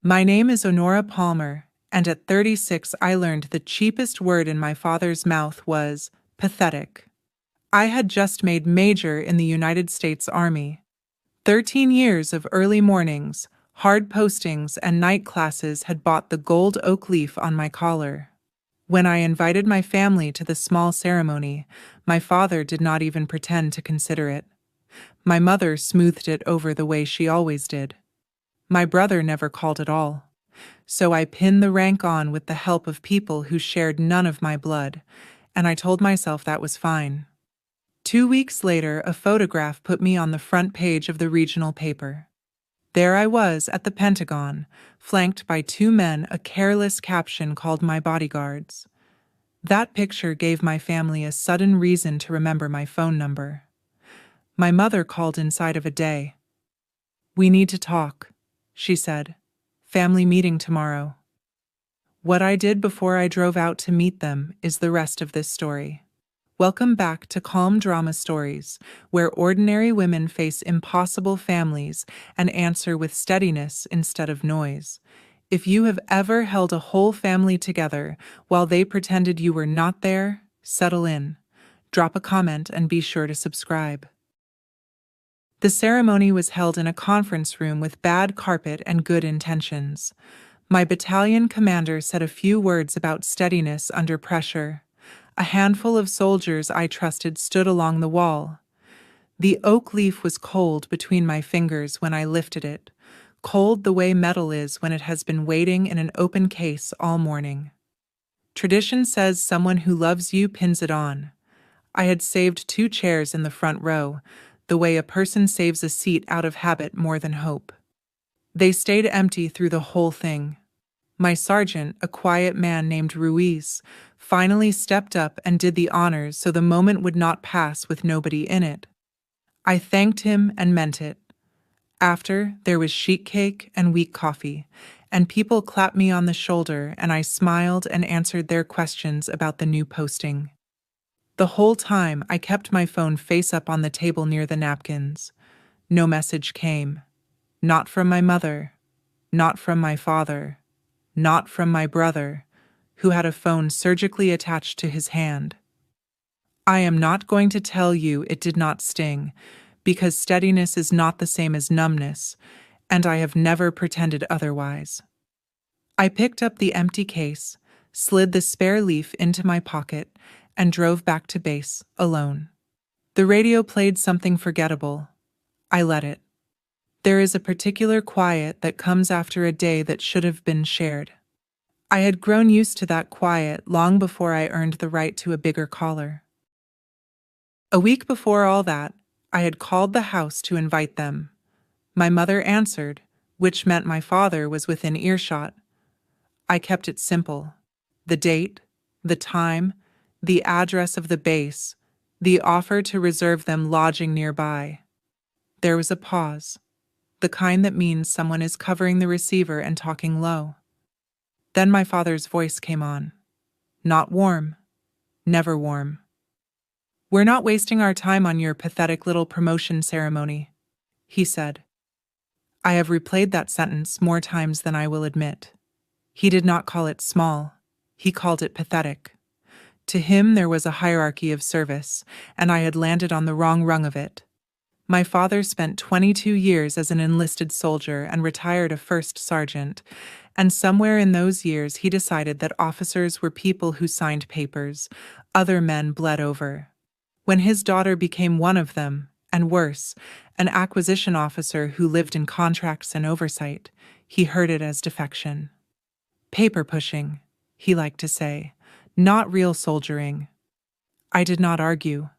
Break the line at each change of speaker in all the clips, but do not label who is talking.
My name is Honora Palmer, and at 36 I learned the cheapest word in my father's mouth was pathetic. I had just made major in the United States Army. 13 years of early mornings, hard postings, and night classes had bought the gold oak leaf on my collar. When I invited my family to the small ceremony, my father did not even pretend to consider it. My mother smoothed it over the way she always did. My brother never called at all. So I pinned the rank on with the help of people who shared none of my blood, and I told myself that was fine. 2 weeks later, a photograph put me on the front page of the regional paper. There I was at the Pentagon, flanked by two men a careless caption called my bodyguards. That picture gave my family a sudden reason to remember my phone number. My mother called inside of a day. "We need to talk," she said. "Family meeting tomorrow." What I did before I drove out to meet them is the rest of this story. Welcome back to Calm Drama Stories, where ordinary women face impossible families and answer with steadiness instead of noise. If you have ever held a whole family together while they pretended you were not there, settle in. Drop a comment and be sure to subscribe. The ceremony was held in a conference room with bad carpet and good intentions. My battalion commander said a few words about steadiness under pressure. A handful of soldiers I trusted stood along the wall. The oak leaf was cold between my fingers when I lifted it, cold the way metal is when it has been waiting in an open case all morning. Tradition says someone who loves you pins it on. I had saved 2 chairs in the front row, the way a person saves a seat out of habit more than hope. They stayed empty through the whole thing. My sergeant, a quiet man named Ruiz, finally stepped up and did the honors so the moment would not pass with nobody in it. I thanked him and meant it. After, there was sheet cake and weak coffee, and people clapped me on the shoulder, and I smiled and answered their questions about the new posting. The whole time, I kept my phone face up on the table near the napkins. No message came. Not from my mother. Not from my father. Not from my brother, who had a phone surgically attached to his hand. I am not going to tell you it did not sting, because steadiness is not the same as numbness, and I have never pretended otherwise. I picked up the empty case, slid the spare leaf into my pocket, and drove back to base, alone. The radio played something forgettable. I let it. There is a particular quiet that comes after a day that should have been shared. I had grown used to that quiet long before I earned the right to a bigger collar. A week before all that, I had called the house to invite them. My mother answered, which meant my father was within earshot. I kept it simple. The date, the time, the address of the base, the offer to reserve them lodging nearby. There was a pause, the kind that means someone is covering the receiver and talking low. Then my father's voice came on. Not warm. Never warm. "We're not wasting our time on your pathetic little promotion ceremony," he said. I have replayed that sentence more times than I will admit. He did not call it small. He called it pathetic. To him there was a hierarchy of service, and I had landed on the wrong rung of it. My father spent 22 years as an enlisted soldier and retired a first sergeant, and somewhere in those years he decided that officers were people who signed papers, other men bled over. When his daughter became one of them, and worse, an acquisition officer who lived in contracts and oversight, he heard it as defection. Paper pushing, he liked to say, not real soldiering. I did not argue.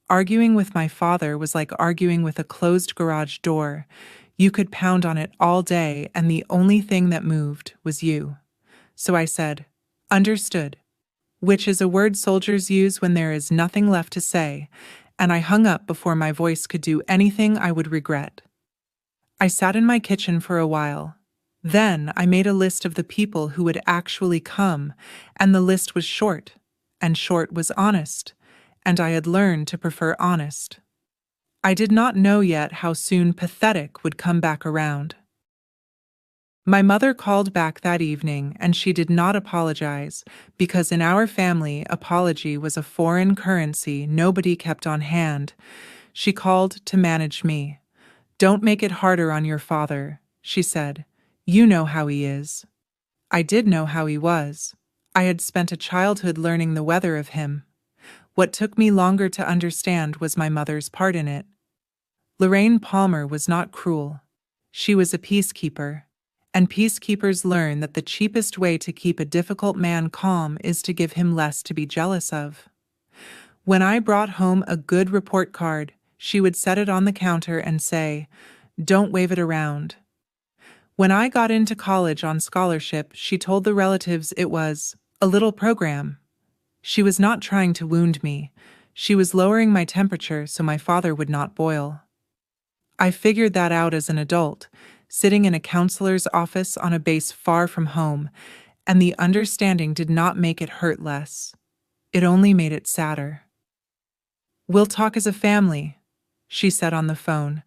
Arguing with my father was like arguing with a closed garage door. You could pound on it all day, and the only thing that moved was you. So I said, "Understood," which is a word soldiers use when there is nothing left to say, and I hung up before my voice could do anything I would regret. I sat in my kitchen for a while. Then I made a list of the people who would actually come, and the list was short, and short was honest, and I had learned to prefer honest. I did not know yet how soon pathetic would come back around. My mother called back that evening and she did not apologize because in our family, apology was a foreign currency nobody kept on hand. She called to manage me. "Don't make it harder on your father," she said. "You know how he is." I did know how he was. I had spent a childhood learning the weather of him. What took me longer to understand was my mother's part in it. Lorraine Palmer was not cruel. She was a peacekeeper. And peacekeepers learn that the cheapest way to keep a difficult man calm is to give him less to be jealous of. When I brought home a good report card, she would set it on the counter and say, "Don't wave it around." When I got into college on scholarship, she told the relatives it was a little program. She was not trying to wound me. She was lowering my temperature so my father would not boil. I figured that out as an adult, sitting in a counselor's office on a base far from home, and the understanding did not make it hurt less. It only made it sadder. "We'll talk as a family," she said on the phone,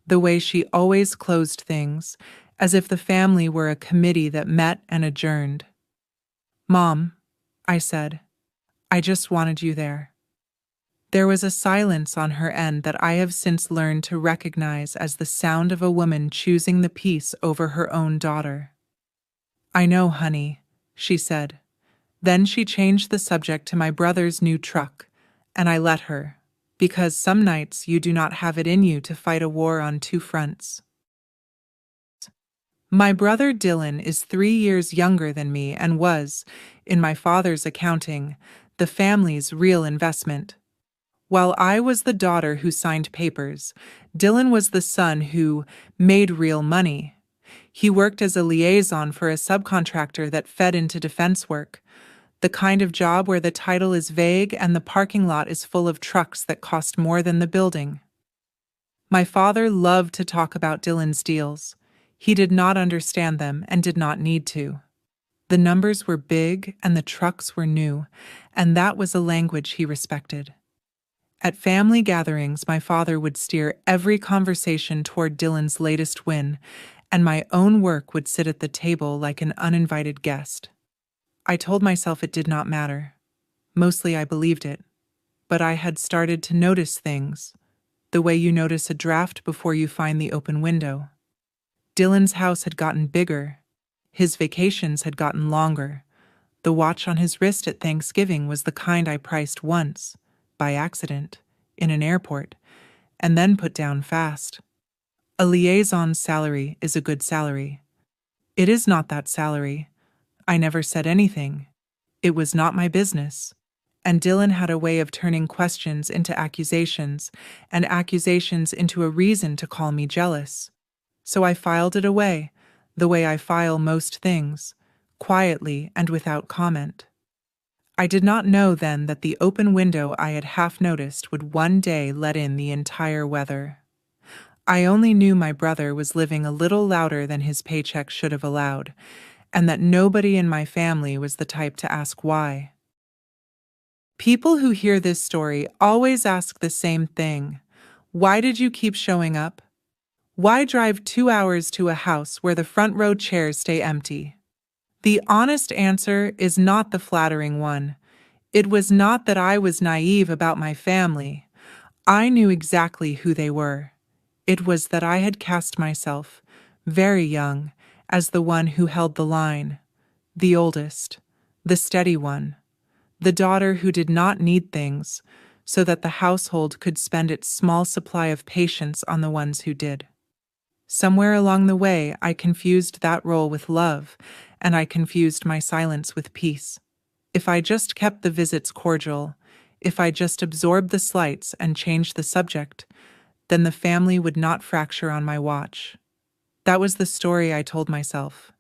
the way she always closed things, as if the family were a committee that met and adjourned. "Mom," I said, "I just wanted you there." There was a silence on her end that I have since learned to recognize as the sound of a woman choosing the peace over her own daughter. "I know, honey," she said. Then she changed the subject to my brother's new truck, and I let her, because some nights you do not have it in you to fight a war on two fronts. My brother Dylan is 3 years younger than me and was, in my father's accounting, the family's real investment. While I was the daughter who signed papers, Dylan was the son who made real money. He worked as a liaison for a subcontractor that fed into defense work, the kind of job where the title is vague and the parking lot is full of trucks that cost more than the building. My father loved to talk about Dylan's deals. He did not understand them and did not need to. The numbers were big and the trucks were new, and that was a language he respected. At family gatherings, my father would steer every conversation toward Dylan's latest win, and my own work would sit at the table like an uninvited guest. I told myself it did not matter. Mostly I believed it. But I had started to notice things, the way you notice a draft before you find the open window. Dylan's house had gotten bigger. His vacations had gotten longer. The watch on his wrist at Thanksgiving was the kind I priced once, by accident, in an airport, and then put down fast. A liaison's salary is a good salary. It is not that salary. I never said anything. It was not my business. And Dylan had a way of turning questions into accusations, and accusations into a reason to call me jealous. So I filed it away, the way I file most things, quietly and without comment. I did not know then that the open window I had half noticed would one day let in the entire weather. I only knew my brother was living a little louder than his paycheck should have allowed, and that nobody in my family was the type to ask why. People who hear this story always ask the same thing. Why did you keep showing up? Why drive 2 hours to a house where the front row chairs stay empty? The honest answer is not the flattering one. It was not that I was naive about my family. I knew exactly who they were. It was that I had cast myself, very young, as the one who held the line, the oldest, the steady one, the daughter who did not need things, so that the household could spend its small supply of patience on the ones who did. Somewhere along the way, I confused that role with love, and I confused my silence with peace. If I just kept the visits cordial, if I just absorbed the slights and changed the subject, then the family would not fracture on my watch. That was the story I told myself.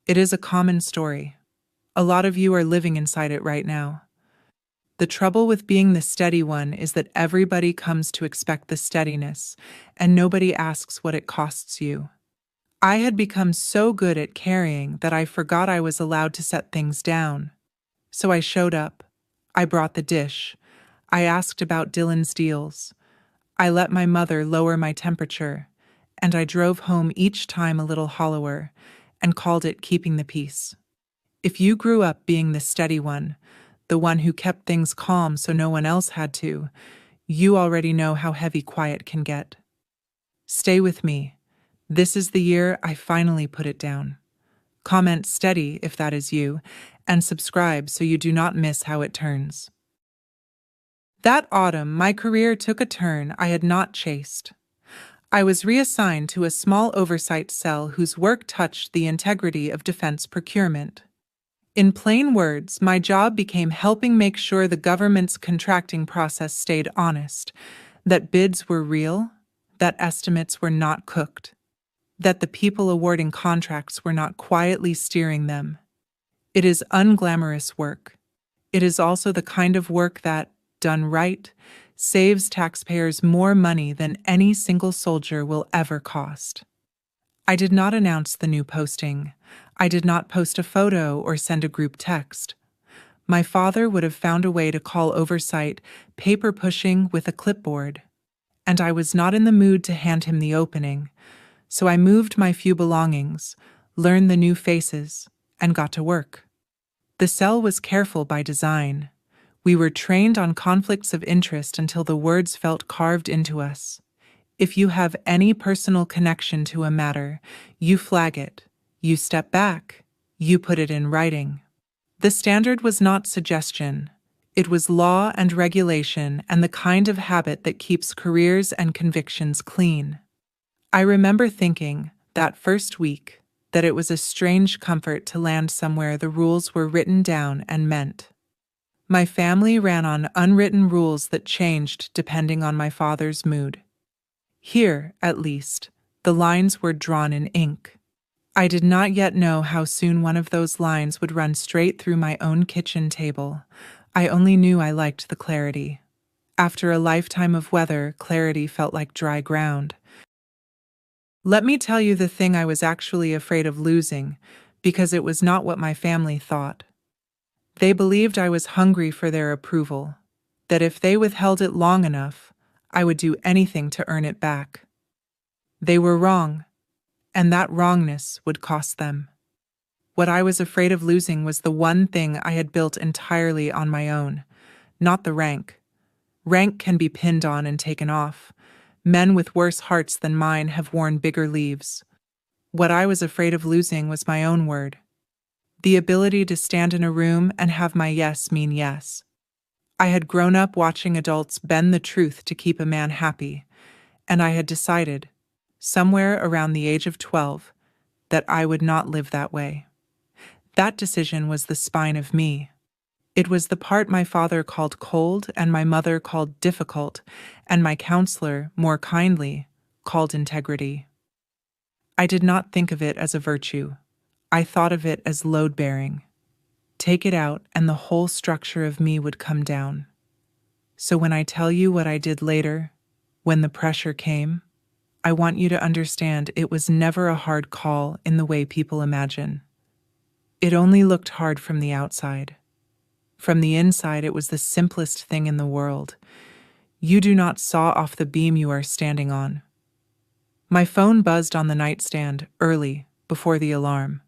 It is a common story. A lot of you are living inside it right now. The trouble with being the steady one is that everybody comes to expect the steadiness, and nobody asks what it costs you. I had become so good at carrying that I forgot I was allowed to set things down. So I showed up. I brought the dish. I asked about Dylan's deals. I let my mother lower my temperature, and I drove home each time a little hollower, and called it keeping the peace. If you grew up being the steady one, the one who kept things calm so no one else had to, you already know how heavy quiet can get. Stay with me. This is the year I finally put it down. Comment steady if that is you, and subscribe so you do not miss how it turns. That autumn, my career took a turn I had not chased. I was reassigned to a small oversight cell whose work touched the integrity of defense procurement. In plain words, my job became helping make sure the government's contracting process stayed honest, that bids were real, that estimates were not cooked, that the people awarding contracts were not quietly steering them. It is unglamorous work. It is also the kind of work that, done right, saves taxpayers more money than any single soldier will ever cost. I did not announce the new posting. I did not post a photo or send a group text. My father would have found a way to call oversight paper pushing with a clipboard, and I was not in the mood to hand him the opening, so I moved my few belongings, learned the new faces, and got to work. The cell was careful by design. We were trained on conflicts of interest until the words felt carved into us. If you have any personal connection to a matter, you flag it, you step back, you put it in writing. The standard was not suggestion. It was law and regulation and the kind of habit that keeps careers and convictions clean. I remember thinking, that first week, that it was a strange comfort to land somewhere the rules were written down and meant. My family ran on unwritten rules that changed depending on my father's mood. Here, at least, the lines were drawn in ink. I did not yet know how soon one of those lines would run straight through my own kitchen table. I only knew I liked the clarity. After a lifetime of weather, clarity felt like dry ground. Let me tell you the thing I was actually afraid of losing, because it was not what my family thought. They believed I was hungry for their approval, that if they withheld it long enough, I would do anything to earn it back. They were wrong, and that wrongness would cost them. What I was afraid of losing was the one thing I had built entirely on my own, not the rank. Rank can be pinned on and taken off. Men with worse hearts than mine have worn bigger leaves. What I was afraid of losing was my own word. The ability to stand in a room and have my yes mean yes. I had grown up watching adults bend the truth to keep a man happy, and I had decided, somewhere around the age of 12, that I would not live that way. That decision was the spine of me. It was the part my father called cold and my mother called difficult, and my counselor, more kindly, called integrity. I did not think of it as a virtue. I thought of it as load-bearing. Take it out and the whole structure of me would come down. So when I tell you what I did later, when the pressure came, I want you to understand it was never a hard call in the way people imagine. It only looked hard from the outside. From the inside, it was the simplest thing in the world. You do not saw off the beam you are standing on. My phone buzzed on the nightstand early, before the alarm.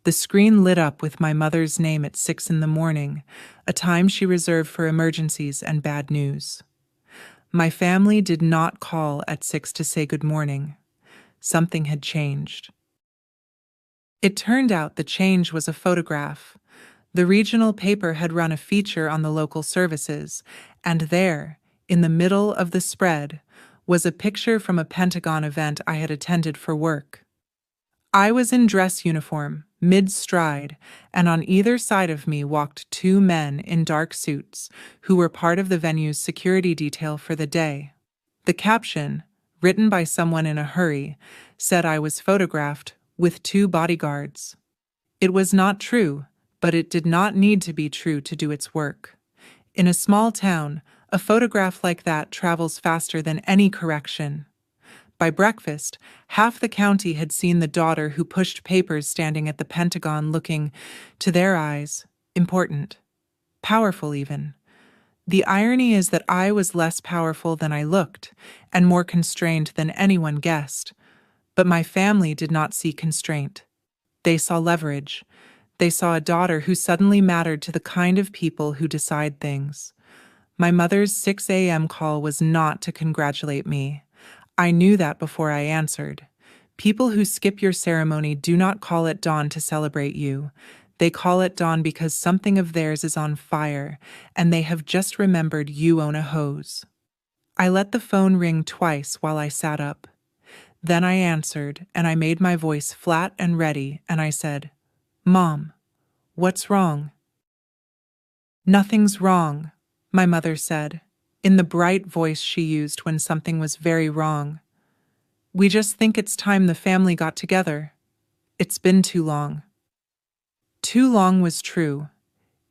The screen lit up with my mother's name at 6 a.m, a time she reserved for emergencies and bad news. My family did not call at 6 to say good morning. Something had changed. It turned out the change was a photograph. The regional paper had run a feature on the local services, and there, in the middle of the spread, was a picture from a Pentagon event I had attended for work. I was in dress uniform, mid-stride, and on either side of me walked two men in dark suits who were part of the venue's security detail for the day. The caption, written by someone in a hurry, said I was photographed with two bodyguards. It was not true, but it did not need to be true to do its work. In a small town, a photograph like that travels faster than any correction. By breakfast, half the county had seen the daughter who pushed papers standing at the Pentagon looking, to their eyes, important, powerful even. The irony is that I was less powerful than I looked, and more constrained than anyone guessed. But my family did not see constraint. They saw leverage. They saw a daughter who suddenly mattered to the kind of people who decide things. My mother's 6 a.m. call was not to congratulate me. I knew that before I answered. People who skip your ceremony do not call at dawn to celebrate you. They call at dawn because something of theirs is on fire, and they have just remembered you own a hose. I let the phone ring twice while I sat up. Then I answered, and I made my voice flat and ready, and I said, "Mom, what's wrong?" "Nothing's wrong," my mother said, in the bright voice she used when something was very wrong. "We just think it's time the family got together. It's been too long." Too long was true.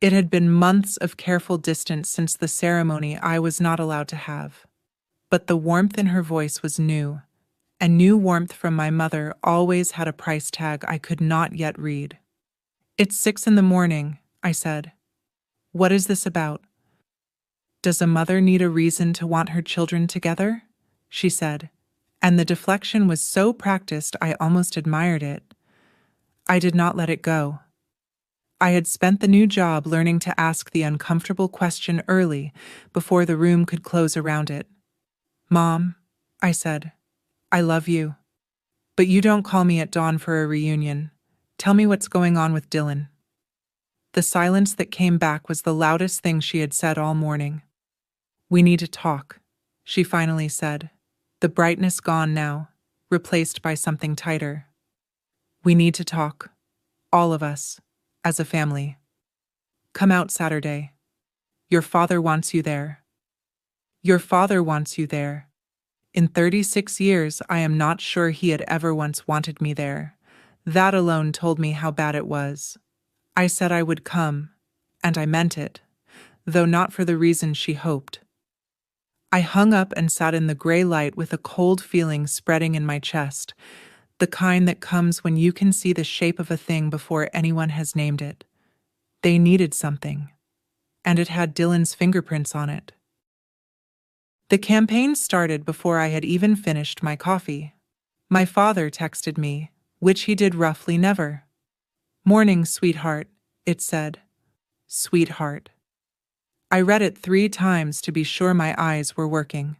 It had been months of careful distance since the ceremony I was not allowed to have. But the warmth in her voice was new, and new warmth from my mother always had a price tag I could not yet read. "It's 6 in the morning," I said. "What is this about?" "Does a mother need a reason to want her children together?" she said, and the deflection was so practiced I almost admired it. I did not let it go. I had spent the new job learning to ask the uncomfortable question early, before the room could close around it. "Mom," I said, "I love you. But you don't call me at dawn for a reunion. Tell me what's going on with Dylan." The silence that came back was the loudest thing she had said all morning. "We need to talk," she finally said, the brightness gone now, replaced by something tighter. "We need to talk. All of us. As a family. Come out Saturday. Your father wants you there." Your father wants you there. In 36 years, I am not sure he had ever once wanted me there. That alone told me how bad it was. I said I would come, and I meant it, though not for the reason she hoped. I hung up and sat in the gray light with a cold feeling spreading in my chest, the kind that comes when you can see the shape of a thing before anyone has named it. They needed something, and it had Dylan's fingerprints on it. The campaign started before I had even finished my coffee. My father texted me, which he did roughly never. "Morning, sweetheart," it said. Sweetheart. I read it 3 times to be sure my eyes were working.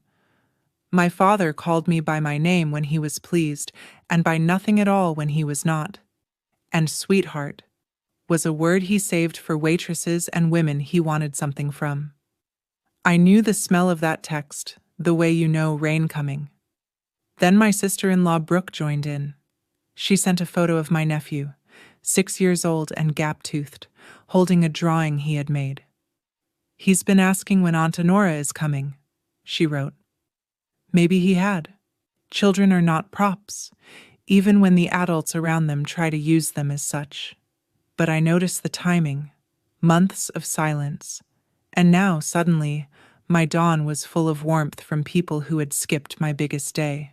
My father called me by my name when he was pleased, and by nothing at all when he was not. And sweetheart was a word he saved for waitresses and women he wanted something from. I knew the smell of that text, the way you know rain coming. Then my sister-in-law Brooke joined in. She sent a photo of my nephew, 6 years old and gap-toothed, holding a drawing he had made. "He's been asking when Aunt Honora is coming," she wrote. Maybe he had. Children are not props, even when the adults around them try to use them as such. But I noticed the timing, months of silence, and now, suddenly, my dawn was full of warmth from people who had skipped my biggest day.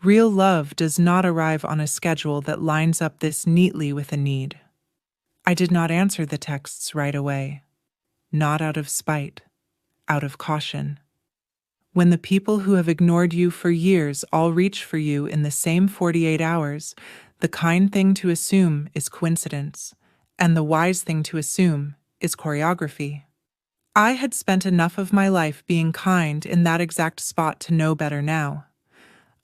Real love does not arrive on a schedule that lines up this neatly with a need. I did not answer the texts right away. Not out of spite, out of caution. When the people who have ignored you for years all reach for you in the same 48 hours, the kind thing to assume is coincidence, and the wise thing to assume is choreography. I had spent enough of my life being kind in that exact spot to know better now.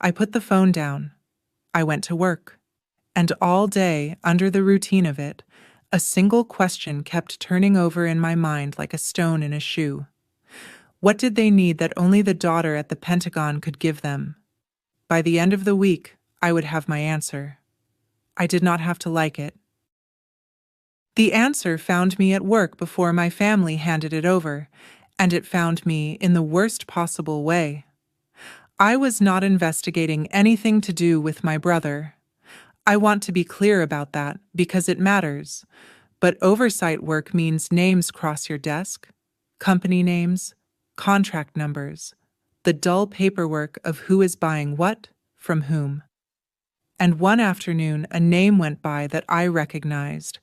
I put the phone down. I went to work. And all day, under the routine of it, a single question kept turning over in my mind like a stone in a shoe. What did they need that only the daughter at the Pentagon could give them? By the end of the week, I would have my answer. I did not have to like it. The answer found me at work before my family handed it over, and it found me in the worst possible way. I was not investigating anything to do with my brother. I want to be clear about that because it matters, but oversight work means names cross your desk, company names, contract numbers, the dull paperwork of who is buying what from whom. And one afternoon, a name went by that I recognized.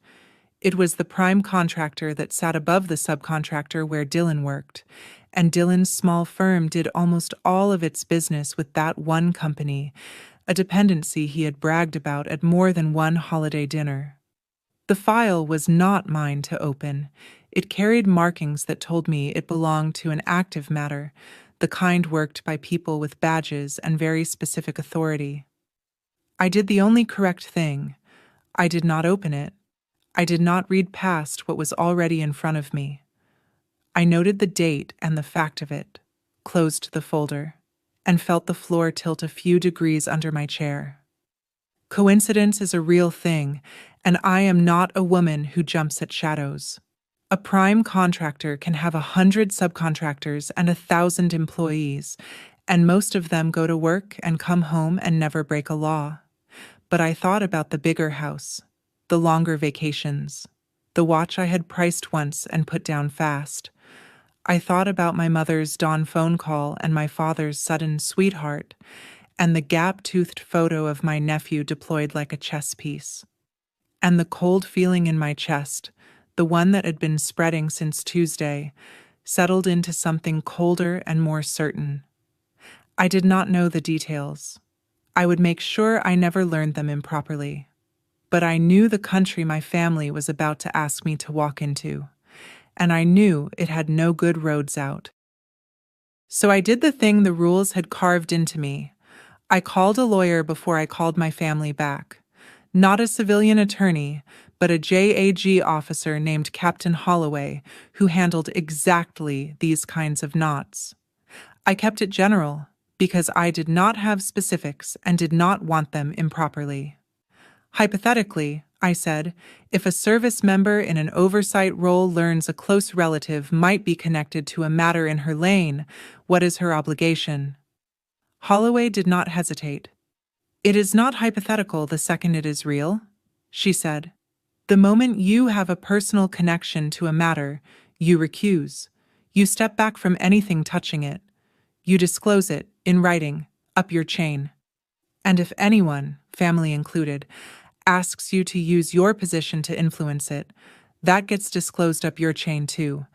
It was the prime contractor that sat above the subcontractor where Dylan worked, and Dylan's small firm did almost all of its business with that one company, a dependency he had bragged about at more than one holiday dinner. The file was not mine to open. It carried markings that told me it belonged to an active matter, the kind worked by people with badges and very specific authority. I did the only correct thing. I did not open it. I did not read past what was already in front of me. I noted the date and the fact of it, closed the folder, and felt the floor tilt a few degrees under my chair. Coincidence is a real thing, and I am not a woman who jumps at shadows. A prime contractor can have 100 subcontractors and 1,000 employees, and most of them go to work and come home and never break a law. But I thought about the bigger house, the longer vacations, the watch I had priced once and put down fast. I thought about my mother's dawn phone call and my father's sudden sweetheart, and the gap-toothed photo of my nephew deployed like a chess piece. And the cold feeling in my chest, the one that had been spreading since Tuesday, settled into something colder and more certain. I did not know the details. I would make sure I never learned them improperly. But I knew the country my family was about to ask me to walk into, and I knew it had no good roads out. So I did the thing the rules had carved into me. I called a lawyer before I called my family back. Not a civilian attorney, but a JAG officer named Captain Holloway, who handled exactly these kinds of knots. I kept it general, because I did not have specifics and did not want them improperly. Hypothetically, I said, if a service member in an oversight role learns a close relative might be connected to a matter in her lane, what is her obligation? Holloway did not hesitate. It is not hypothetical the second it is real, she said. The moment you have a personal connection to a matter, you recuse. You step back from anything touching it. You disclose it, in writing, up your chain. And if anyone, family included, asks you to use your position to influence it, that gets disclosed up your chain too.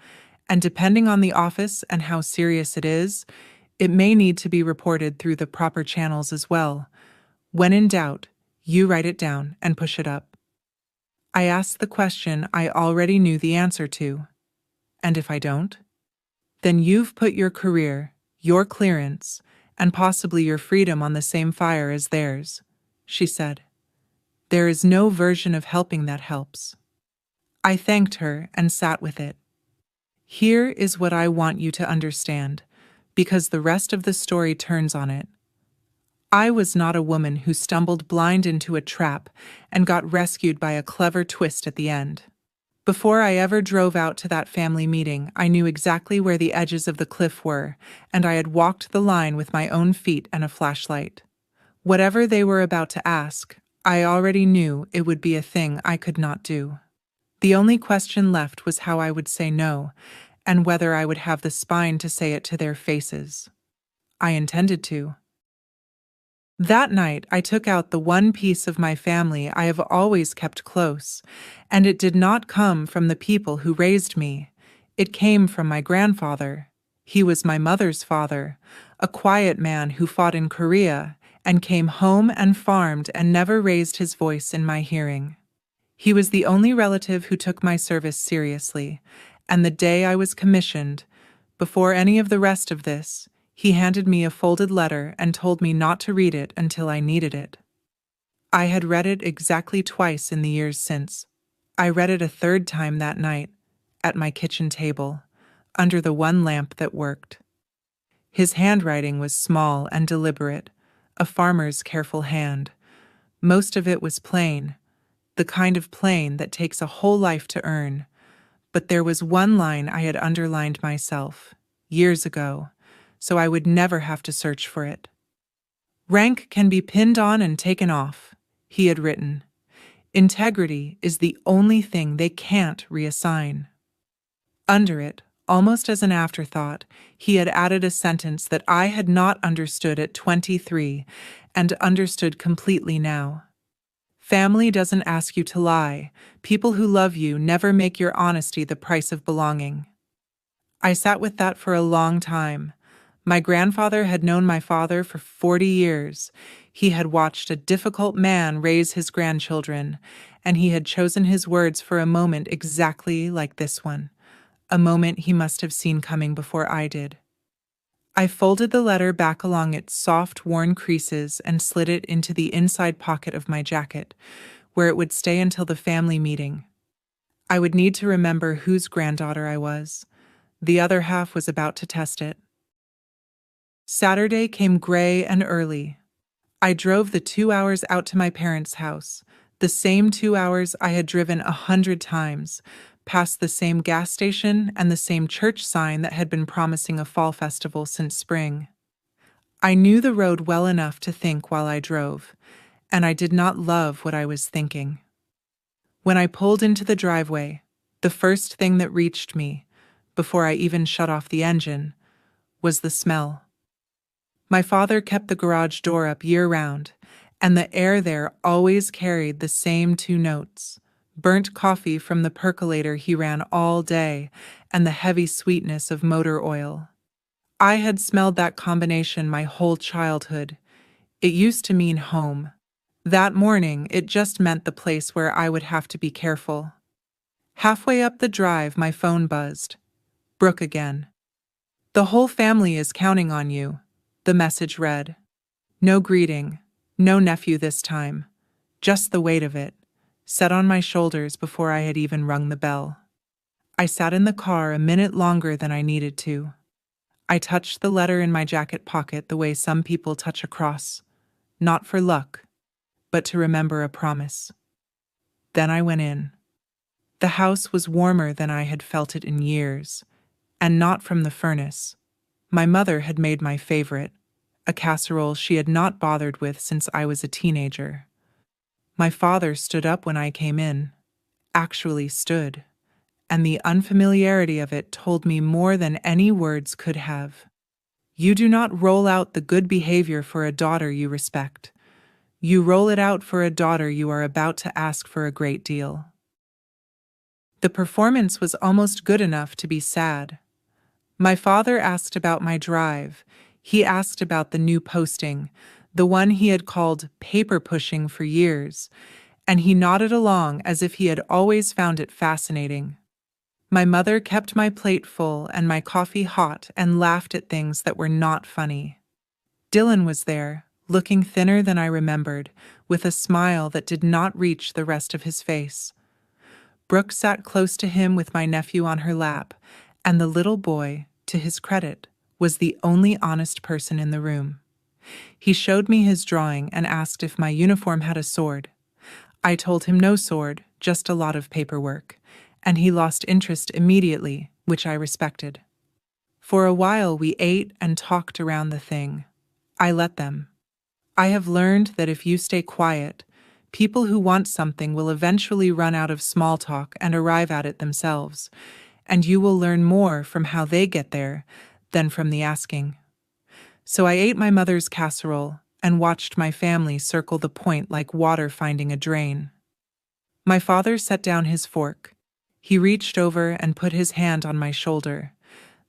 And depending on the office and how serious it is, it may need to be reported through the proper channels as well. When in doubt, you write it down and push it up. I asked the question I already knew the answer to. And if I don't? Then you've put your career, your clearance, and possibly your freedom on the same fire as theirs, she said. There is no version of helping that helps. I thanked her and sat with it. Here is what I want you to understand, because the rest of the story turns on it. I was not a woman who stumbled blind into a trap and got rescued by a clever twist at the end. Before I ever drove out to that family meeting, I knew exactly where the edges of the cliff were, and I had walked the line with my own feet and a flashlight. Whatever they were about to ask, I already knew it would be a thing I could not do. The only question left was how I would say no, and whether I would have the spine to say it to their faces. I intended to. That night, I took out the one piece of my family I have always kept close, and it did not come from the people who raised me. It came from my grandfather. He was my mother's father, a quiet man who fought in Korea and came home and farmed and never raised his voice in my hearing. He was the only relative who took my service seriously, and the day I was commissioned, before any of the rest of this, he handed me a folded letter and told me not to read it until I needed it. I had read it exactly twice in the years since. I read it a third time that night, at my kitchen table, under the one lamp that worked. His handwriting was small and deliberate, a farmer's careful hand. Most of it was plain, the kind of plain that takes a whole life to earn. But there was one line I had underlined myself, years ago, so I would never have to search for it. Rank can be pinned on and taken off, he had written. Integrity is the only thing they can't reassign. Under it, almost as an afterthought, he had added a sentence that I had not understood at 23 and understood completely now. Family doesn't ask you to lie. People who love you never make your honesty the price of belonging. I sat with that for a long time. My grandfather had known my father for 40 years. He had watched a difficult man raise his grandchildren, and he had chosen his words for a moment exactly like this one, a moment he must have seen coming before I did. I folded the letter back along its soft, worn creases and slid it into the inside pocket of my jacket, where it would stay until the family meeting. I would need to remember whose granddaughter I was. The other half was about to test it. Saturday came gray and early. I drove the 2 hours out to my parents' house, the same 2 hours I had driven 100 times, past the same gas station and the same church sign that had been promising a fall festival since spring. I knew the road well enough to think while I drove, and I did not love what I was thinking. When I pulled into the driveway, the first thing that reached me, before I even shut off the engine, was the smell. My father kept the garage door up year-round, and the air there always carried the same 2 notes: burnt coffee from the percolator he ran all day, and the heavy sweetness of motor oil. I had smelled that combination my whole childhood. It used to mean home. That morning, it just meant the place where I would have to be careful. Halfway up the drive, my phone buzzed. Brooke again. "The whole family is counting on you," the message read. No greeting, no nephew this time, just the weight of it, set on my shoulders before I had even rung the bell. I sat in the car a minute longer than I needed to. I touched the letter in my jacket pocket the way some people touch a cross, not for luck, but to remember a promise. Then I went in. The house was warmer than I had felt it in years, and not from the furnace. My mother had made my favorite, a casserole she had not bothered with since I was a teenager. My father stood up when I came in, actually stood, and the unfamiliarity of it told me more than any words could have. You do not roll out the good behavior for a daughter you respect. You roll it out for a daughter you are about to ask for a great deal. The performance was almost good enough to be sad. My father asked about my drive. He asked about the new posting, the one he had called paper pushing for years, and he nodded along as if he had always found it fascinating. My mother kept my plate full and my coffee hot and laughed at things that were not funny. Dylan was there, looking thinner than I remembered, with a smile that did not reach the rest of his face. Brooke sat close to him with my nephew on her lap, and the little boy, to his credit, was the only honest person in the room. He showed me his drawing and asked if my uniform had a sword. I told him no sword, just a lot of paperwork, and he lost interest immediately, which I respected. For a while we ate and talked around the thing. I let them. I have learned that if you stay quiet, people who want something will eventually run out of small talk and arrive at it themselves, and you will learn more from how they get there than from the asking. So I ate my mother's casserole and watched my family circle the point like water finding a drain. My father set down his fork. He reached over and put his hand on my shoulder,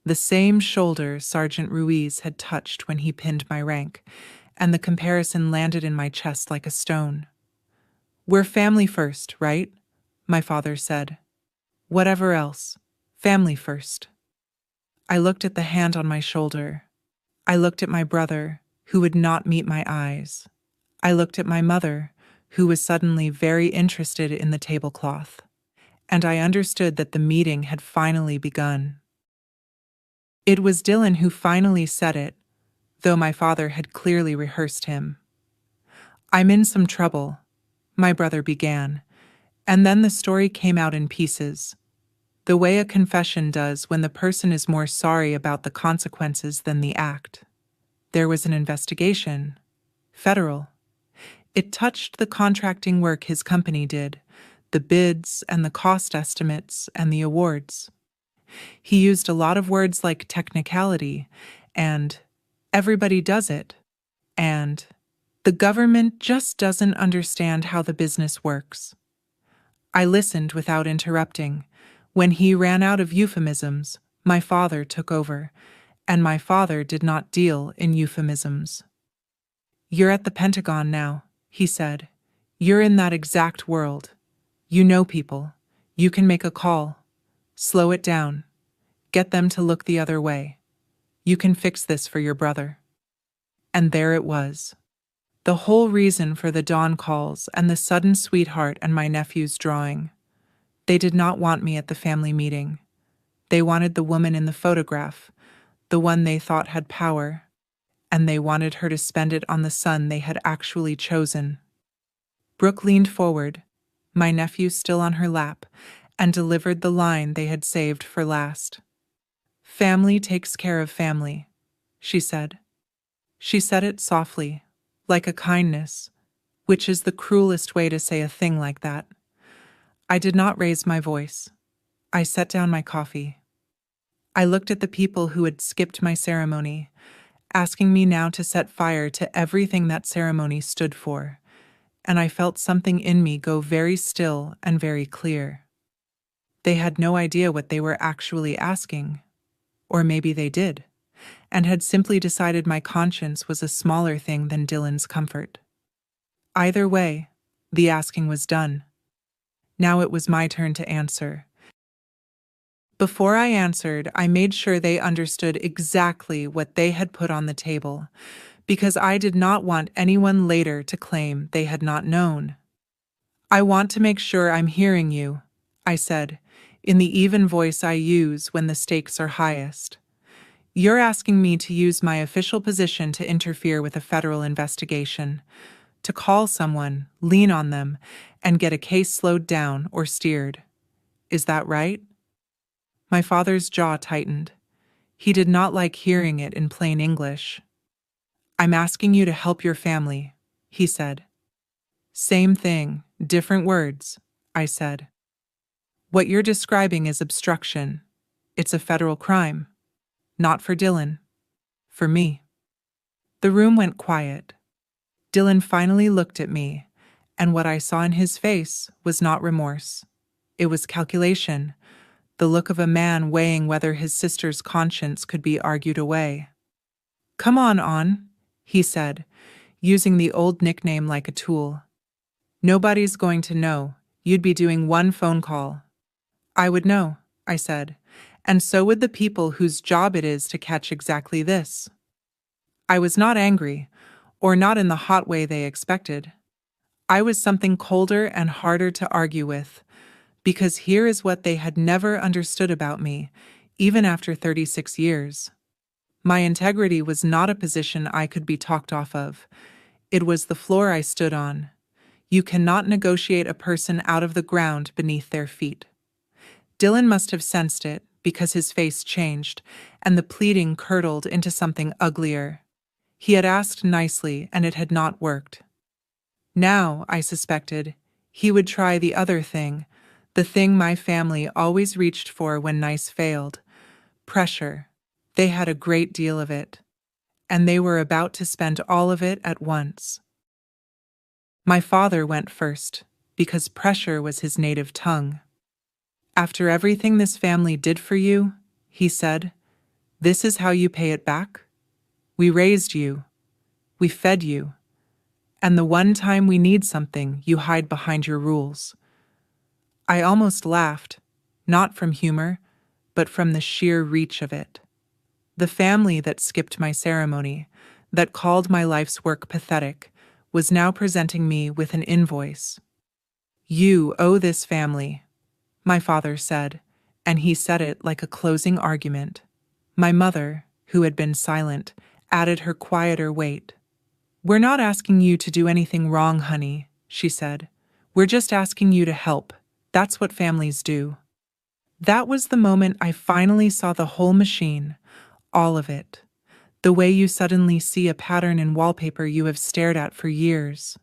the same shoulder Sergeant Ruiz had touched when he pinned my rank, and the comparison landed in my chest like a stone. "We're family first, right?" my father said. "Whatever else, family first." I looked at the hand on my shoulder. I looked at my brother, who would not meet my eyes. I looked at my mother, who was suddenly very interested in the tablecloth. And I understood that the meeting had finally begun. It was Dylan who finally said it, though my father had clearly rehearsed him. "I'm in some trouble," my brother began, and then the story came out in pieces, the way a confession does when the person is more sorry about the consequences than the act. There was an investigation, federal. It touched the contracting work his company did, the bids and the cost estimates and the awards. He used a lot of words like technicality and everybody does it, and the government just doesn't understand how the business works. I listened without interrupting. When he ran out of euphemisms, my father took over, And my father did not deal in euphemisms. "You're at the Pentagon now," he said. "You're in that exact world. You know people. You can make a call. Slow it down. Get them to look the other way. You can fix this for your brother." And there it was. The whole reason for the dawn calls and the sudden sweetheart and my nephew's drawing. They did not want me at the family meeting. They wanted the woman in the photograph, the one they thought had power, and they wanted her to spend it on the son they had actually chosen. Brooke leaned forward, my nephew still on her lap, and delivered the line they had saved for last. "Family takes care of family," she said. She said it softly, like a kindness, which is the cruelest way to say a thing like that. I did not raise my voice. I set down my coffee. I looked at the people who had skipped my ceremony, asking me now to set fire to everything that ceremony stood for, and I felt something in me go very still and very clear. They had no idea what they were actually asking, or maybe they did, and had simply decided my conscience was a smaller thing than Dylan's comfort. Either way, the asking was done. Now it was my turn to answer. Before I answered, I made sure they understood exactly what they had put on the table, because I did not want anyone later to claim they had not known. "I want to make sure I'm hearing you," I said, in the even voice I use when the stakes are highest. "You're asking me to use my official position to interfere with a federal investigation, to call someone, lean on them, and get a case slowed down or steered. Is that right?" My father's jaw tightened. He did not like hearing it in plain English. "I'm asking you to help your family," he said. "Same thing, different words," I said. "What you're describing is obstruction. It's a federal crime. Not for Dylan. For me." The room went quiet. Dylan finally looked at me, and what I saw in his face was not remorse. It was calculation, the look of a man weighing whether his sister's conscience could be argued away. "Come on," he said, using the old nickname like a tool. "Nobody's going to know. You'd be doing one phone call." "I would know," I said, "and so would the people whose job it is to catch exactly this." I was not angry, or not in the hot way they expected. I was something colder and harder to argue with, because here is what they had never understood about me, even after 36 years. My integrity was not a position I could be talked off of. It was the floor I stood on. You cannot negotiate a person out of the ground beneath their feet. Dylan must have sensed it, because his face changed, and the pleading curdled into something uglier. He had asked nicely, and it had not worked. Now, I suspected, he would try the other thing, the thing my family always reached for when nice failed: pressure. They had a great deal of it, and they were about to spend all of it at once. My father went first, because pressure was his native tongue. "After everything this family did for you," he said, "this is how you pay it back? We raised you. We fed you. And the one time we need something, you hide behind your rules." I almost laughed, not from humor, but from the sheer reach of it. The family that skipped my ceremony, that called my life's work pathetic, was now presenting me with an invoice. "You owe this family," my father said, and he said it like a closing argument. My mother, who had been silent, added her quieter weight. "We're not asking you to do anything wrong, honey," she said. "We're just asking you to help. That's what families do." That was the moment I finally saw the whole machine, all of it. The way you suddenly see a pattern in wallpaper you have stared at for years.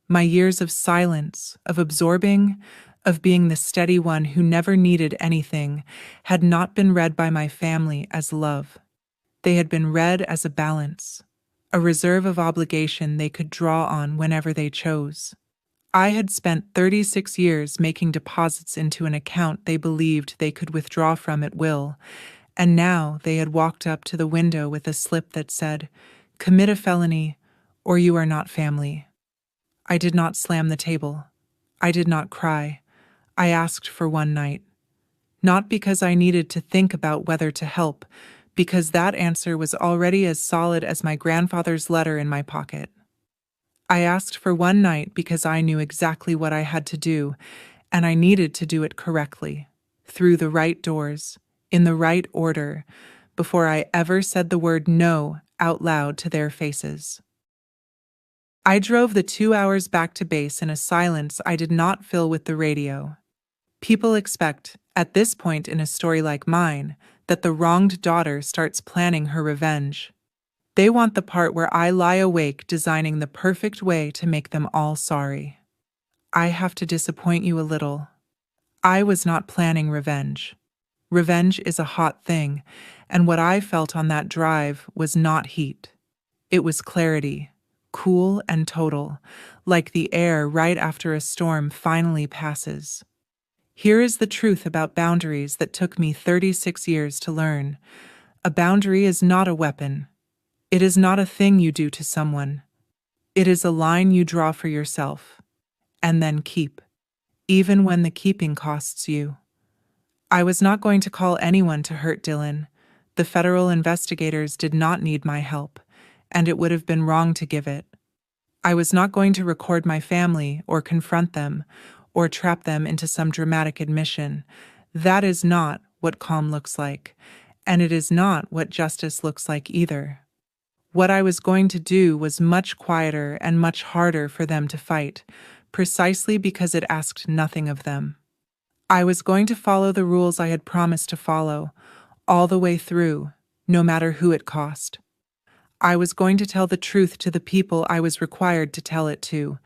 My years of silence, of absorbing, of being the steady one who never needed anything, had not been read by my family as love. They had been read as a balance, a reserve of obligation they could draw on whenever they chose. I had spent 36 years making deposits into an account they believed they could withdraw from at will, And now they had walked up to the window with a slip that said, "Commit a felony, or you are not family." I did not slam the table. I did not cry. I asked for one night. Not because I needed to think about whether to help, because that answer was already as solid as my grandfather's letter in my pocket. I asked for one night because I knew exactly what I had to do, and I needed to do it correctly, through the right doors, in the right order, before I ever said the word no out loud to their faces. I drove the 2 hours back to base in a silence I did not fill with the radio. People expect, at this point in a story like mine, that the wronged daughter starts planning her revenge. They want the part where I lie awake designing the perfect way to make them all sorry. I have to disappoint you a little. I was not planning revenge. Revenge is a hot thing, and what I felt on that drive was not heat. It was clarity, cool and total, like the air right after a storm finally passes. Here is the truth about boundaries that took me 36 years to learn. A boundary is not a weapon. It is not a thing you do to someone. It is a line you draw for yourself, and then keep, even when the keeping costs you. I was not going to call anyone to hurt Dylan. The federal investigators did not need my help, and it would have been wrong to give it. I was not going to record my family or confront them or trap them into some dramatic admission. That is not what calm looks like, and it is not what justice looks like either. What I was going to do was much quieter and much harder for them to fight, precisely because it asked nothing of them. I was going to follow the rules I had promised to follow, all the way through, no matter who it cost. I was going to tell the truth to the people I was required to tell it to,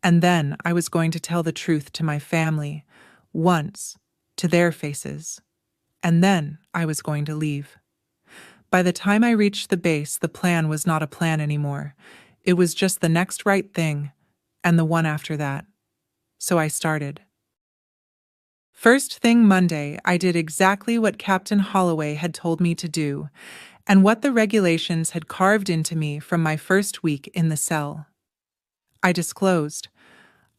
and then I was going to tell the truth to my family, once, to their faces, and then I was going to leave. By the time I reached the base, the plan was not a plan anymore. It was just the next right thing, and the one after that. So I started. First thing Monday, I did exactly what Captain Holloway had told me to do, and what the regulations had carved into me from my first week in the cell. I disclosed.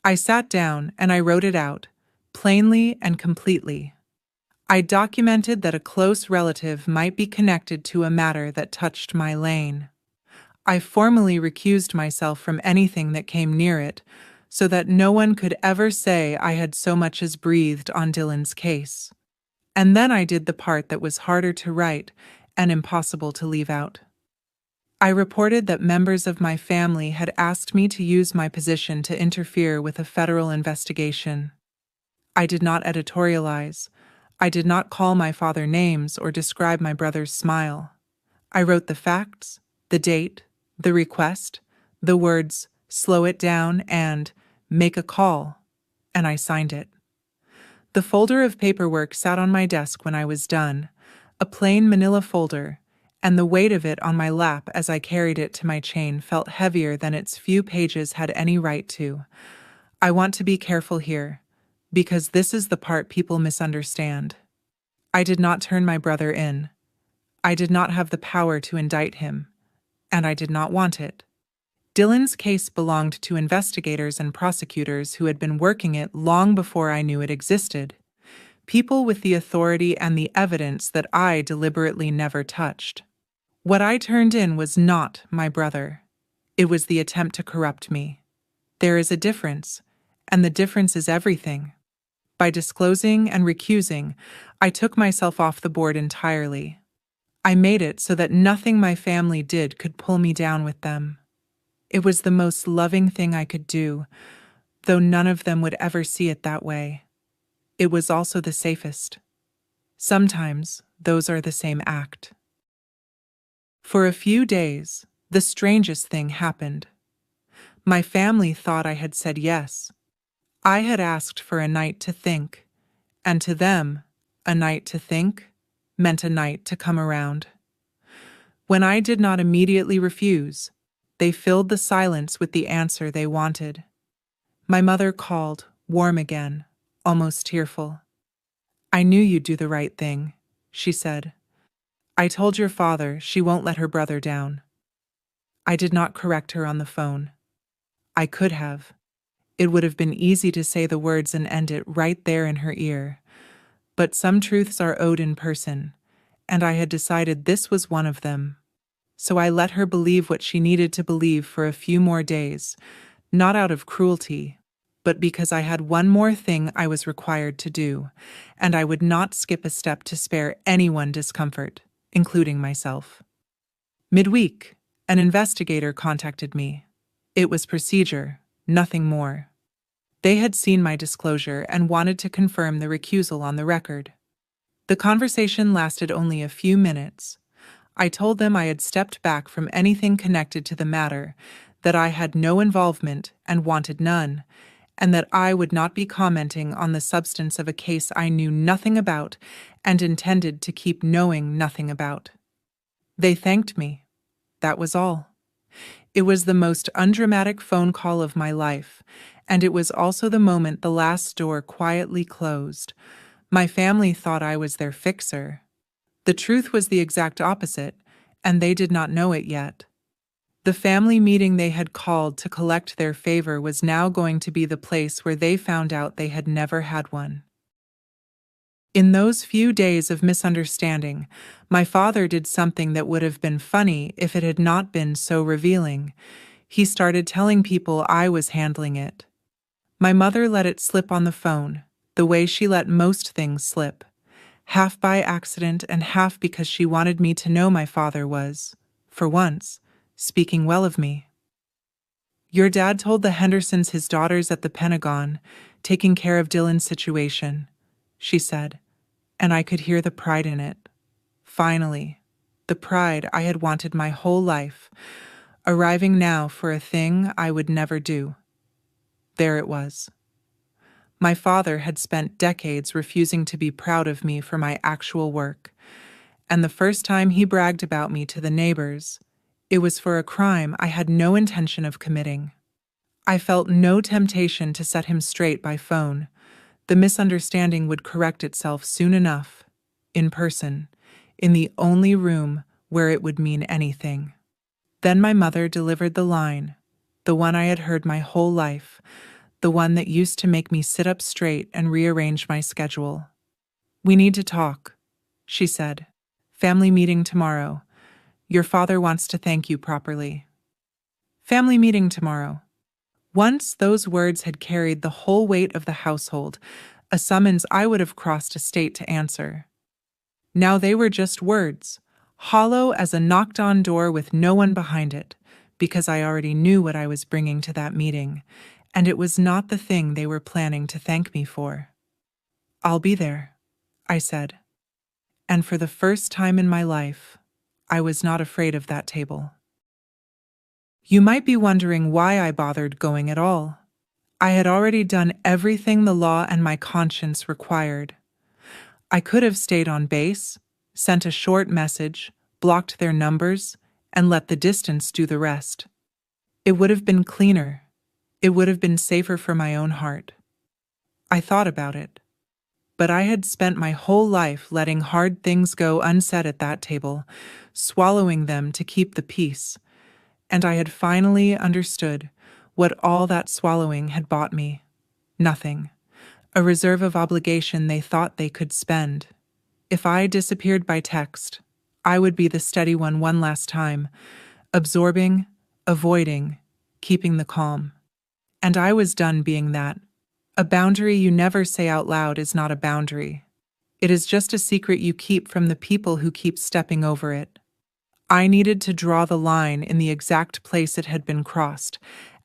I sat down and I wrote it out, plainly and completely. I documented that a close relative might be connected to a matter that touched my lane. I formally recused myself from anything that came near it, so that no one could ever say I had so much as breathed on Dylan's case. And then I did the part that was harder to write and impossible to leave out. I reported that members of my family had asked me to use my position to interfere with a federal investigation. I did not editorialize. I did not call my father names or describe my brother's smile. I wrote the facts, the date, the request, the words, "slow it down," and "make a call," and I signed it. The folder of paperwork sat on my desk when I was done, a plain manila folder, and the weight of it on my lap as I carried it to my chain felt heavier than its few pages had any right to. I want to be careful here, because this is the part people misunderstand. I did not turn my brother in. I did not have the power to indict him, and I did not want it. Dylan's case belonged to investigators and prosecutors who had been working it long before I knew it existed, people with the authority and the evidence that I deliberately never touched. What I turned in was not my brother. It was the attempt to corrupt me. There is a difference, and the difference is everything. By disclosing and recusing, I took myself off the board entirely. I made it so that nothing my family did could pull me down with them. It was the most loving thing I could do, though none of them would ever see it that way. It was also the safest. Sometimes those are the same act. For a few days, the strangest thing happened. My family thought I had said yes. I had asked for a night to think, and to them, a night to think meant a night to come around. When I did not immediately refuse, they filled the silence with the answer they wanted. My mother called, warm again, almost tearful. "I knew you'd do the right thing," she said. I told your father she won't let her brother down. I did not correct her on the phone. I could have. It would have been easy to say the words and end it right there in her ear. But some truths are owed in person, and I had decided this was one of them. So I let her believe what she needed to believe for a few more days, not out of cruelty, but because I had one more thing I was required to do, and I would not skip a step to spare anyone discomfort, including myself. Midweek, an investigator contacted me. It was procedure, nothing more. They had seen my disclosure and wanted to confirm the recusal on the record. The conversation lasted only a few minutes. I told them I had stepped back from anything connected to the matter, that I had no involvement and wanted none, and that I would not be commenting on the substance of a case I knew nothing about and intended to keep knowing nothing about. They thanked me. That was all. It was the most undramatic phone call of my life, and it was also the moment the last door quietly closed. My family thought I was their fixer. The truth was the exact opposite, and they did not know it yet. The family meeting they had called to collect their favor was now going to be the place where they found out they had never had one. In those few days of misunderstanding, my father did something that would have been funny if it had not been so revealing. He started telling people I was handling it. My mother let it slip on the phone, the way she let most things slip, half by accident and half because she wanted me to know my father was, for once, speaking well of me. Your dad told the Hendersons his daughter's at the Pentagon, taking care of Dylan's situation, she said, and I could hear the pride in it. Finally, the pride I had wanted my whole life, arriving now for a thing I would never do. There it was. My father had spent decades refusing to be proud of me for my actual work, and the first time he bragged about me to the neighbors, it was for a crime I had no intention of committing. I felt no temptation to set him straight by phone. The misunderstanding would correct itself soon enough, in person, in the only room where it would mean anything. Then my mother delivered the line, the one I had heard my whole life, the one that used to make me sit up straight and rearrange my schedule. "We need to talk," she said. "Family meeting tomorrow. Your father wants to thank you properly." Family meeting tomorrow. Once those words had carried the whole weight of the household, a summons I would have crossed a state to answer. Now they were just words, hollow as a knocked-on door with no one behind it, because I already knew what I was bringing to that meeting, and it was not the thing they were planning to thank me for. "I'll be there," I said. And for the first time in my life, I was not afraid of that table. You might be wondering why I bothered going at all. I had already done everything the law and my conscience required. I could have stayed on base, sent a short message, blocked their numbers, and let the distance do the rest. It would have been cleaner. It would have been safer for my own heart. I thought about it. But I had spent my whole life letting hard things go unsaid at that table, swallowing them to keep the peace, and I had finally understood what all that swallowing had bought me. Nothing. A reserve of obligation they thought they could spend. If I disappeared by text, I would be the steady one last time, absorbing, avoiding, keeping the calm. And I was done being that. A boundary you never say out loud is not a boundary. It is just a secret you keep from the people who keep stepping over it. I needed to draw the line in the exact place it had been crossed,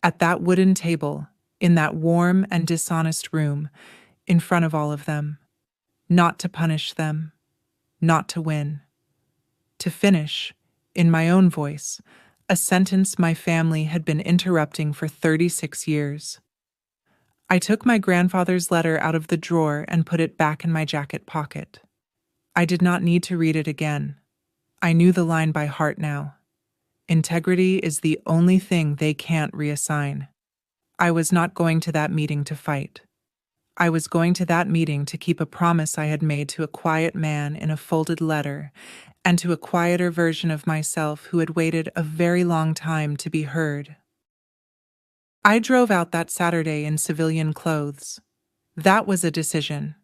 at that wooden table, in that warm and dishonest room, in front of all of them. Not to punish them, not to win. To finish, in my own voice, a sentence my family had been interrupting for 36 years. I took my grandfather's letter out of the drawer and put it back in my jacket pocket. I did not need to read it again. I knew the line by heart now. Integrity is the only thing they can't reassign. I was not going to that meeting to fight. I was going to that meeting to keep a promise I had made to a quiet man in a folded letter, and to a quieter version of myself who had waited a very long time to be heard. I drove out that Saturday in civilian clothes. That was a decision,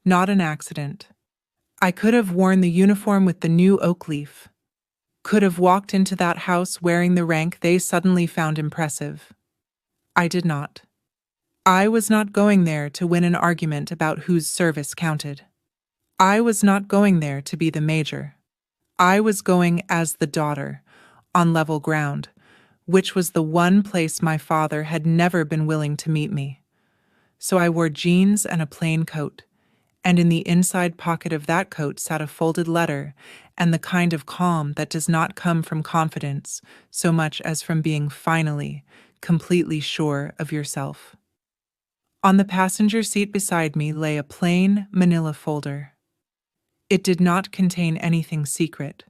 not an accident. I could have worn the uniform with the new oak leaf, could have walked into that house wearing the rank they suddenly found impressive. I did not. I was not going there to win an argument about whose service counted. I was not going there to be the major. I was going as the daughter, on level ground, which was the one place my father had never been willing to meet me. So I wore jeans and a plain coat, and in the inside pocket of that coat sat a folded letter and the kind of calm that does not come from confidence so much as from being finally, completely sure of yourself. On the passenger seat beside me lay a plain manila folder. It did not contain anything secret.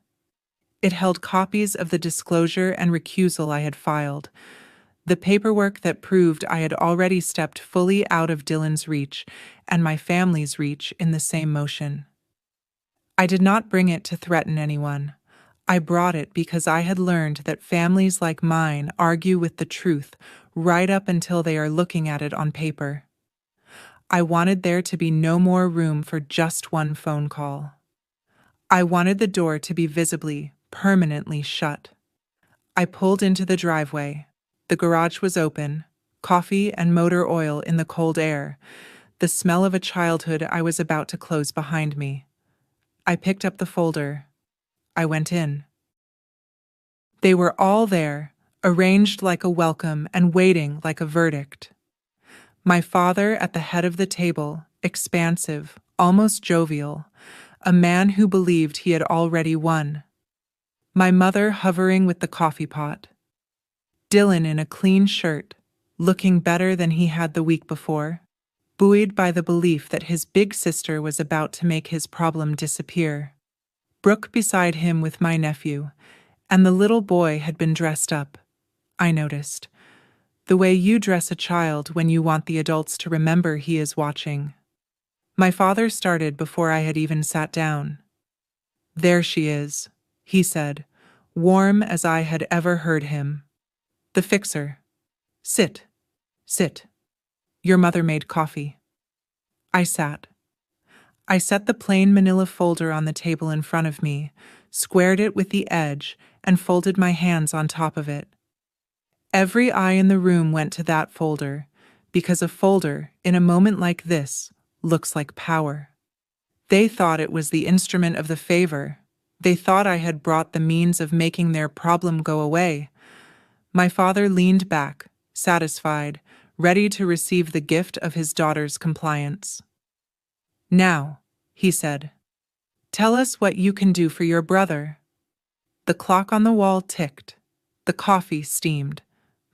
It held copies of the disclosure and recusal I had filed, the paperwork that proved I had already stepped fully out of Dylan's reach and my family's reach in the same motion. I did not bring it to threaten anyone. I brought it because I had learned that families like mine argue with the truth right up until they are looking at it on paper. I wanted there to be no more room for just one phone call. I wanted the door to be visibly, permanently shut. I pulled into the driveway. The garage was open, coffee and motor oil in the cold air, the smell of a childhood I was about to close behind me. I picked up the folder. I went in. They were all there, arranged like a welcome and waiting like a verdict. My father at the head of the table, expansive, almost jovial, a man who believed he had already won. My mother hovering with the coffee pot. Dylan in a clean shirt, looking better than he had the week before, buoyed by the belief that his big sister was about to make his problem disappear. Brooke beside him with my nephew, and the little boy had been dressed up, I noticed, the way you dress a child when you want the adults to remember he is watching. My father started before I had even sat down. "There she is," he said, warm as I had ever heard him. "The fixer. Sit. Sit. Your mother made coffee." I sat. I set the plain manila folder on the table in front of me, squared it with the edge, and folded my hands on top of it. Every eye in the room went to that folder, because a folder, in a moment like this, looks like power. They thought it was the instrument of the favor. They thought I had brought the means of making their problem go away. My father leaned back, satisfied, ready to receive the gift of his daughter's compliance. "Now," he said, "tell us what you can do for your brother." The clock on the wall ticked. The coffee steamed.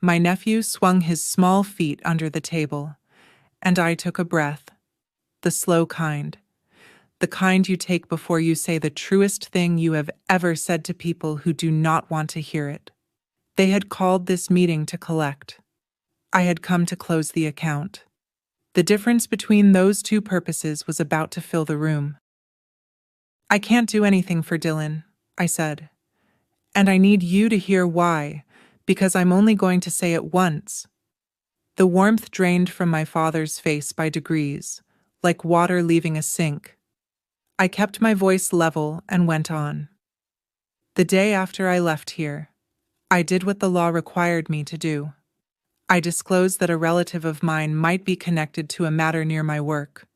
My nephew swung his small feet under the table, and I took a breath. The slow kind. The kind you take before you say the truest thing you have ever said to people who do not want to hear it. They had called this meeting to collect. I had come to close the account. The difference between those two purposes was about to fill the room. "I can't do anything for Dylan," I said. "And I need you to hear why, because I'm only going to say it once." The warmth drained from my father's face by degrees, like water leaving a sink. I kept my voice level and went on. "The day after I left here, I did what the law required me to do. I disclosed that a relative of mine might be connected to a matter near my work.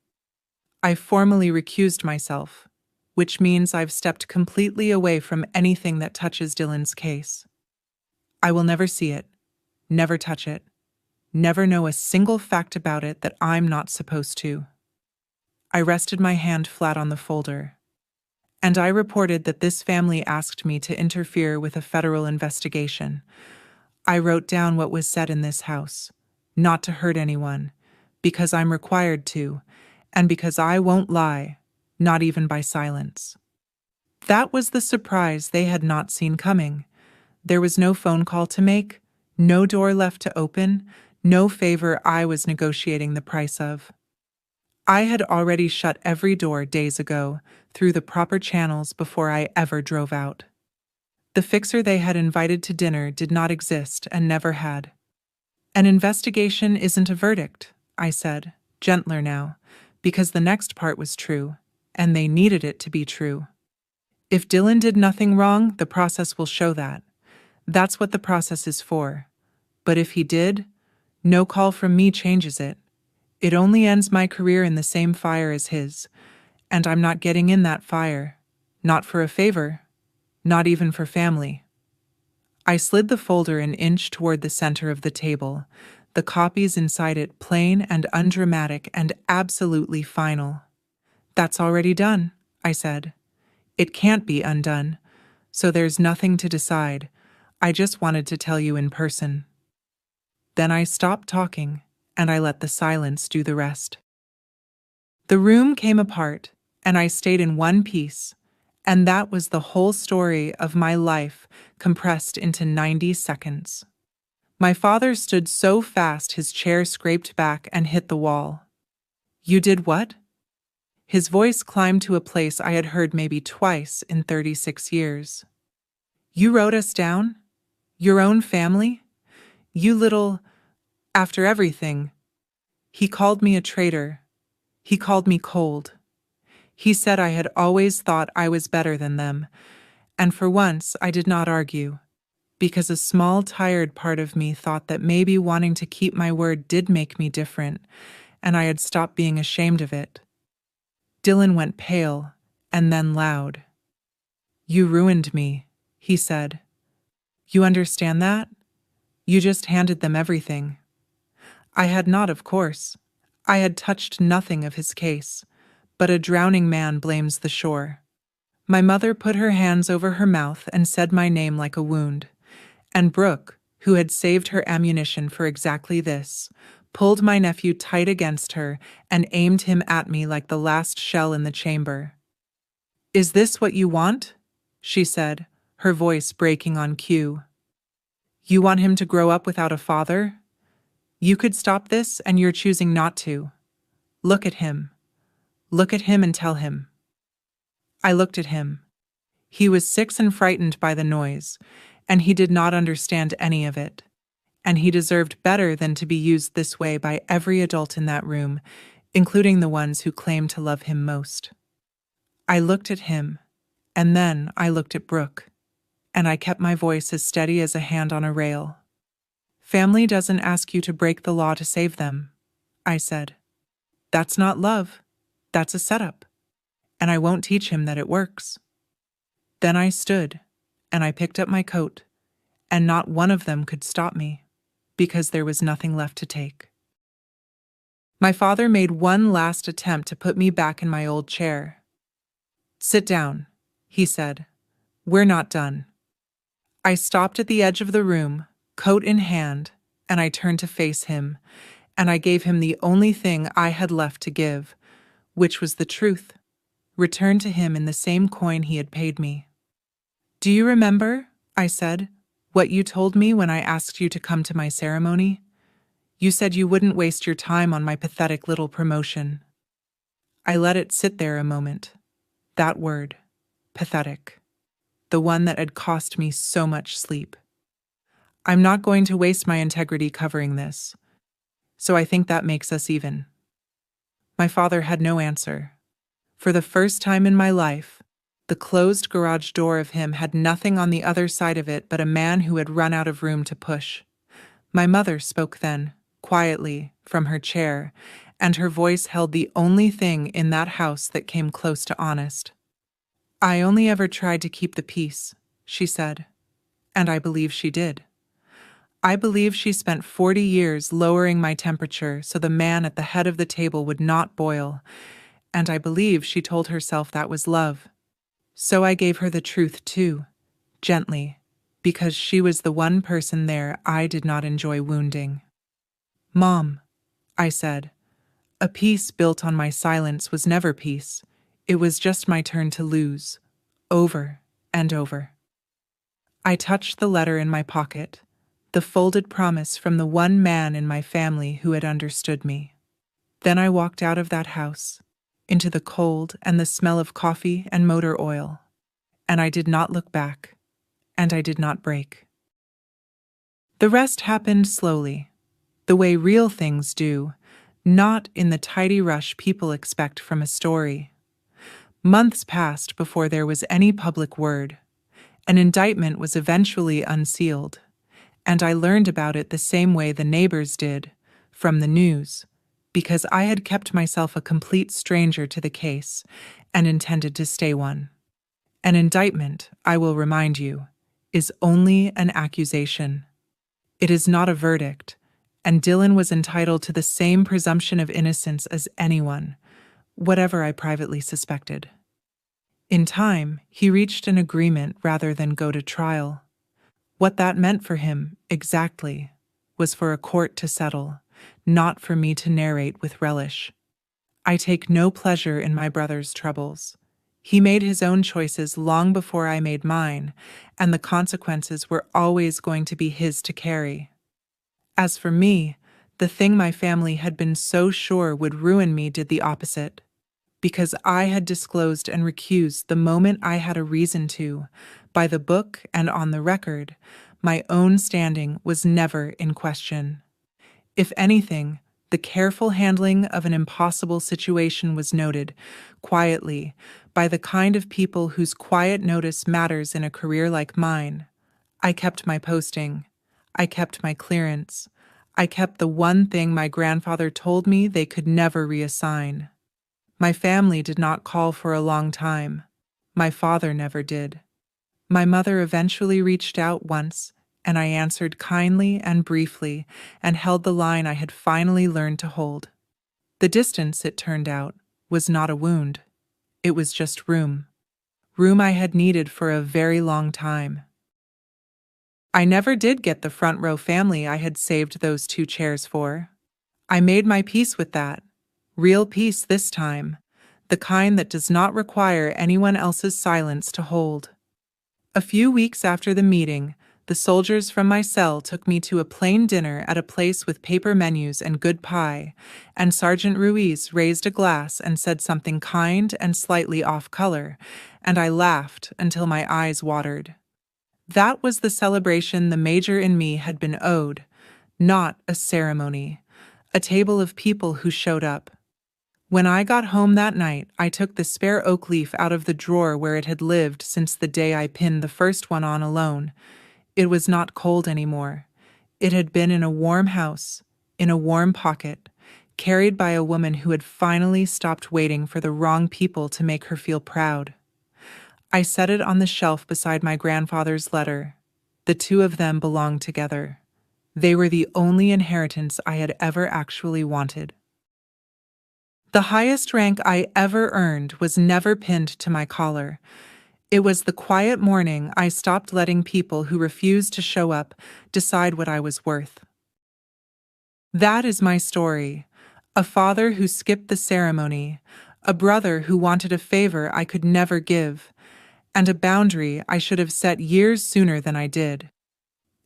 I formally recused myself, which means I've stepped completely away from anything that touches Dylan's case. I will never see it, never touch it, never know a single fact about it that I'm not supposed to." I rested my hand flat on the folder, and I reported that this family asked me to interfere with a federal investigation. I wrote down what was said in this house, not to hurt anyone, because I'm required to, and because I won't lie, not even by silence. That was the surprise they had not seen coming. There was no phone call to make, no door left to open, no favor I was negotiating the price of. I had already shut every door days ago, through the proper channels before I ever drove out. The fixer they had invited to dinner did not exist and never had. An investigation isn't a verdict, I said, gentler now, because the next part was true, and they needed it to be true. If Dylan did nothing wrong, the process will show that. That's what the process is for. But if he did, no call from me changes it. It only ends my career in the same fire as his, and I'm not getting in that fire. Not for a favor, not even for family. I slid the folder an inch toward the center of the table, the copies inside it plain and undramatic and absolutely final. That's already done, I said. It can't be undone, so there's nothing to decide. I just wanted to tell you in person. Then I stopped talking, and I let the silence do the rest. The room came apart, and I stayed in one piece, and that was the whole story of my life compressed into 90 seconds. My father stood so fast his chair scraped back and hit the wall. You did what? His voice climbed to a place I had heard maybe twice in 36 years. You wrote us down? Your own family? You little... After everything. He called me a traitor. He called me cold. He said I had always thought I was better than them, and for once I did not argue, because a small, tired part of me thought that maybe wanting to keep my word did make me different, and I had stopped being ashamed of it. Dylan went pale, and then loud. You ruined me, he said. You understand that? You just handed them everything. I had not, of course. I had touched nothing of his case, but a drowning man blames the shore. My mother put her hands over her mouth and said my name like a wound, and Brooke, who had saved her ammunition for exactly this, pulled my nephew tight against her and aimed him at me like the last shell in the chamber. Is this what you want? She said, her voice breaking on cue. You want him to grow up without a father? You could stop this, and you're choosing not to. Look at him. Look at him and tell him. I looked at him. He was sick and frightened by the noise, and he did not understand any of it. And he deserved better than to be used this way by every adult in that room, including the ones who claimed to love him most. I looked at him, and then I looked at Brooke, and I kept my voice as steady as a hand on a rail. Family doesn't ask you to break the law to save them, I said. That's not love. That's a setup. And I won't teach him that it works. Then I stood, and I picked up my coat, and not one of them could stop me, because there was nothing left to take. My father made one last attempt to put me back in my old chair. Sit down, he said. We're not done. I stopped at the edge of the room, coat in hand, and I turned to face him, and I gave him the only thing I had left to give, which was the truth, returned to him in the same coin he had paid me. Do you remember, I said, what you told me when I asked you to come to my ceremony? You said you wouldn't waste your time on my pathetic little promotion. I let it sit there a moment. That word, pathetic, the one that had cost me so much sleep. I'm not going to waste my integrity covering this, so I think that makes us even. My father had no answer. For the first time in my life, the closed garage door of him had nothing on the other side of it but a man who had run out of room to push. My mother spoke then, quietly, from her chair, and her voice held the only thing in that house that came close to honest. I only ever tried to keep the peace, she said, and I believe she did. I believe she spent 40 years lowering my temperature so the man at the head of the table would not boil, and I believe she told herself that was love. So I gave her the truth too, gently, because she was the one person there I did not enjoy wounding. Mom, I said, a peace built on my silence was never peace. It was just my turn to lose, over and over. I touched the letter in my pocket, the folded promise from the one man in my family who had understood me. Then I walked out of that house, into the cold and the smell of coffee and motor oil, and I did not look back, and I did not break. The rest happened slowly, the way real things do, not in the tidy rush people expect from a story. Months passed before there was any public word. An indictment was eventually unsealed, and I learned about it the same way the neighbors did, from the news, because I had kept myself a complete stranger to the case and intended to stay one. An indictment, I will remind you, is only an accusation. It is not a verdict, and Dylan was entitled to the same presumption of innocence as anyone, whatever I privately suspected. In time, he reached an agreement rather than go to trial. What that meant for him, exactly, was for a court to settle, not for me to narrate with relish. I take no pleasure in my brother's troubles. He made his own choices long before I made mine, and the consequences were always going to be his to carry. As for me, the thing my family had been so sure would ruin me did the opposite. Because I had disclosed and recused the moment I had a reason to, by the book and on the record, my own standing was never in question. If anything, the careful handling of an impossible situation was noted, quietly, by the kind of people whose quiet notice matters in a career like mine. I kept my posting. I kept my clearance. I kept the one thing my grandfather told me they could never reassign. My family did not call for a long time. My father never did. My mother eventually reached out once, and I answered kindly and briefly and held the line I had finally learned to hold. The distance, it turned out, was not a wound. It was just room. Room I had needed for a very long time. I never did get the front row family I had saved those 2 chairs for. I made my peace with that. Real peace this time, the kind that does not require anyone else's silence to hold. A few weeks after the meeting, the soldiers from my cell took me to a plain dinner at a place with paper menus and good pie, and Sergeant Ruiz raised a glass and said something kind and slightly off-color, and I laughed until my eyes watered. That was the celebration the major in me had been owed, not a ceremony, a table of people who showed up. When I got home that night, I took the spare oak leaf out of the drawer where it had lived since the day I pinned the first one on alone. It was not cold anymore. It had been in a warm house, in a warm pocket, carried by a woman who had finally stopped waiting for the wrong people to make her feel proud. I set it on the shelf beside my grandfather's letter. The 2 of them belonged together. They were the only inheritance I had ever actually wanted. The highest rank I ever earned was never pinned to my collar. It was the quiet morning I stopped letting people who refused to show up decide what I was worth. That is my story. A father who skipped the ceremony, a brother who wanted a favor I could never give, and a boundary I should have set years sooner than I did.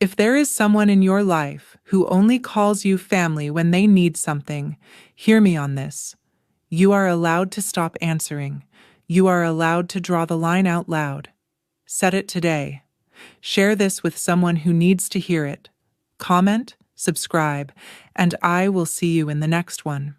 If there is someone in your life who only calls you family when they need something, hear me on this. You are allowed to stop answering. You are allowed to draw the line out loud. Set it today. Share this with someone who needs to hear it. Comment, subscribe, and I will see you in the next one.